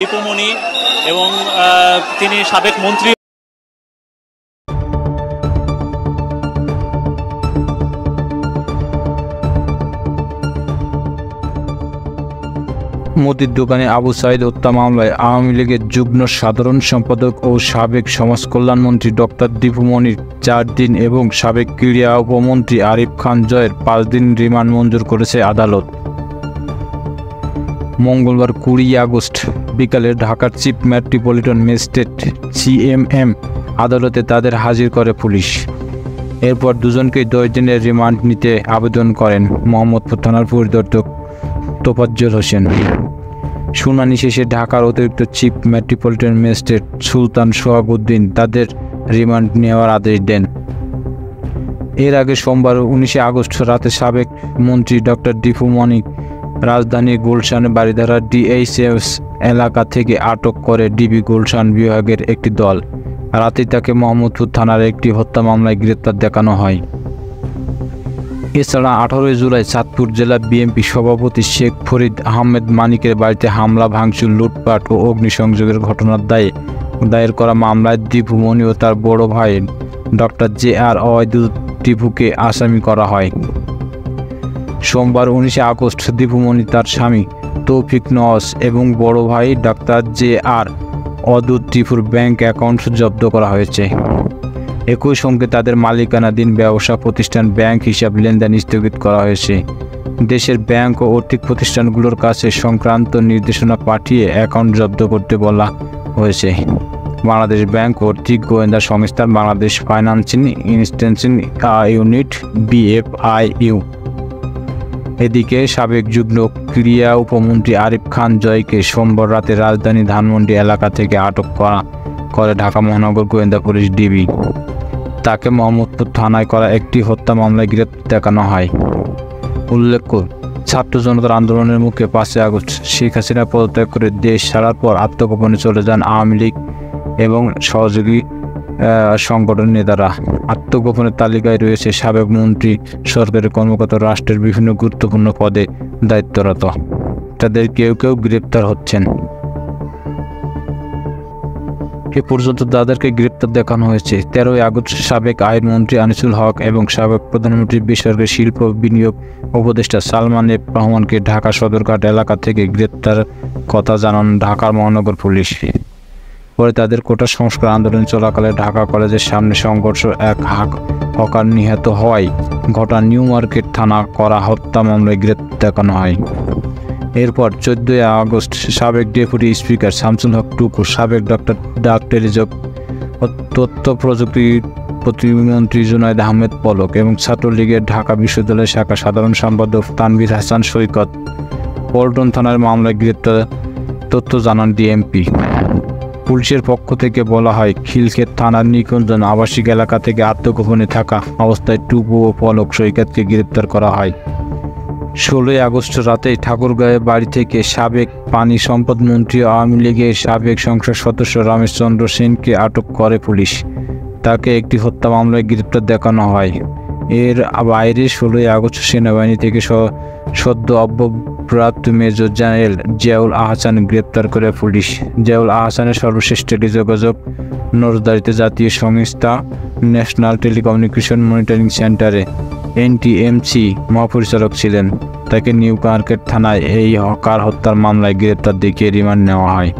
দীপুমণি এবং তিনি সাবেক মন্ত্রী। মুদির দোকানে আবু সাঈদ হত্যা মামলায় আওয়ামী লীগের যুগ্ম সাধারণ সম্পাদক ও সাবেক সমাজ কল্যাণমন্ত্রী ডক্টর দীপুমণির 4 দিন এবং সাবেক ক্রীড়া উপমন্ত্রী আরিফ খান জয়ের 5 দিন রিমান্ড মঞ্জুর করেছে আদালত। মঙ্গলবার 20 আগস্ট বিকালে ঢাকার চিফ মেট্রোপলিটন ম্যাজিস্ট্রেট CMM আদালতে তাদের হাজির করে পুলিশ। এরপর দুজনকেই 10 দিনের রিমান্ড নিতে আবেদন করেন মোহাম্মদপুর থানার পরিদর্শক তোফাজ্জল হোসেন। শুনানি শেষে ঢাকার অতিরিক্ত চিফ মেট্রোপলিটন ম্যাজিস্ট্রেট সুলতান সোহাবউদ্দিন তাদের রিমান্ড নেওয়ার আদেশ দেন। এর আগে সোমবার 19 আগস্ট রাতে সাবেক মন্ত্রী ডক্টর দীপুমণি রাজধানীর গুলশানে বারিধারা DHS এলাকা থেকে আটক করে ডিবি গুলশান বিভাগের একটি দল। রাতে তাকে মোহাম্মদপুর থানার একটি হত্যা মামলায় গ্রেপ্তার দেখানো হয়। এছাড়া 18 জুলাই চাঁদপুর জেলা বিএনপি সভাপতি শেখ ফরিদ আহমেদ মানিকের বাড়িতে হামলা, ভাঙচুর, লুটপাট ও অগ্নিসংযোগের ঘটনার দায়ের করা মামলায় দীপুমণি ও তার বড় ভাই ডক্টর JR অওয়াইদুল টিপুকে আসামি করা হয়। সোমবার 19 আগস্ট দীপুমণি, তার স্বামী তৌফিক নওয়াজ এবং বড় ভাই ডক্টর JR অদূত টিপুর ব্যাংক অ্যাকাউন্ট জব্দ করা হয়েছে। একই সঙ্গে তাদের মালিকানাধীন ব্যবসা প্রতিষ্ঠান ব্যাংক হিসাব লেনদেন স্থগিত করা হয়েছে। দেশের ব্যাংক ও আর্থিক প্রতিষ্ঠানগুলোর কাছে সংক্রান্ত নির্দেশনা পাঠিয়ে অ্যাকাউন্ট জব্দ করতে বলা হয়েছে। বাংলাদেশ ব্যাংক আর্থিক গোয়েন্দা সংস্থার Bangladesh financing institution unit BFIU। এদিকে সাবেক যুগ্ম ক্রীড়া উপমন্ত্রী আরিফ খান জয়কে সোমবার রাতে রাজধানী ধানমন্ডি এলাকা থেকে আটক করে ঢাকা মহানগর গোয়েন্দা পুলিশ DB। তাকে মোহাম্মদপুর থানায় করা একটি হত্যা মামলায় গ্রেপ্তার দেখানো হয়। উল্লেখ্য, ছাত্র জনতার আন্দোলনের মুখে 5 আগস্ট শেখ হাসিনা পদত্যাগ করে দেশ ছাড়ার পর আত্মগোপনে চলে যান আওয়ামী লীগ এবং সহযোগী সংগঠনের নেতারা। আত্মগোপনের তালিকায় রয়েছে সাবেক মন্ত্রী, সরকারি কর্মকর্তা, রাষ্ট্রের বিভিন্ন গুরুত্বপূর্ণ পদে দায়িত্বরত। তাদের কেউ কেউ গ্রেপ্তার হচ্ছেন। এ পর্যন্ত তাদেরকে গ্রেপ্তার দেখানো হয়েছে। 13 আগস্ট সাবেক আইনমন্ত্রী আনিসুল হক এবং সাবেক প্রধানমন্ত্রী বেসরকারি শিল্প বিনিয়োগ উপদেষ্টা সালমান F রহমানকে ঢাকা সদরঘাট এলাকা থেকে গ্রেপ্তার কথা জানান ঢাকা মহানগর পুলিশ। পরে তাদের কোটা সংস্কার আন্দোলন চলাকালে ঢাকা কলেজের সামনে সংঘর্ষ, এক হকার নিহত হওয়ায় ঘটা নিউ মার্কেট থানা করা হত্যা মামলায় গ্রেপ্তার দেখানো হয়। এরপর 14 আগস্ট সাবেক ডেপুটি স্পিকার শামসুল হক টুকু, সাবেক ডাক টেলিযোগ ও তথ্য প্রযুক্তি প্রতিমন্ত্রী জুনায়েদ আহমেদ পলক এবং ছাত্রলীগের ঢাকা বিশ্ববিদ্যালয় শাখা সাধারণ সম্পাদক তানভীর হাসান সৈকত পল্টন থানার মামলায় গ্রেপ্তার তথ্য জানান DMP। পুলিশের পক্ষ থেকে বলা হয়, খিলক্ষেত থানার নিকুঞ্জন আবাসিক এলাকা থেকে আত্মগোপনে থাকা অবস্থায় টুকু ও পলক সৈকতকে গ্রেপ্তার করা হয়। 16 আগস্ট রাতে ঠাকুরগাঁয়ের বাড়ি থেকে সাবেক পানি সম্পদ মন্ত্রী আওয়ামী লীগের সাবেক সংসদ সদস্য রমেশ চন্দ্র সেনকে আটক করে পুলিশ। তাকে একটি হত্যা মামলায় গ্রেপ্তার দেখানো হয়। এর বাইরে 16 আগস্ট সেনাবাহিনী থেকে সদ্য অবসরপ্রাপ্ত মেজর জেনারেল জিয়াউল আহসান গ্রেপ্তার করে পুলিশ। জিয়াউল আহসানের সর্বশেষ টেলিযোগাযোগ নজরদারিতে জাতীয় সংস্থা ন্যাশনাল টেলিকমিউনিকেশন মনিটরিং সেন্টারে NTMC মহাপরিচালক ছিলেন। তাকে নিউ মার্কেট থানায় এই হকার হত্যার মামলায় গ্রেপ্তার দেখিয়ে রিমান্ড নেওয়া হয়।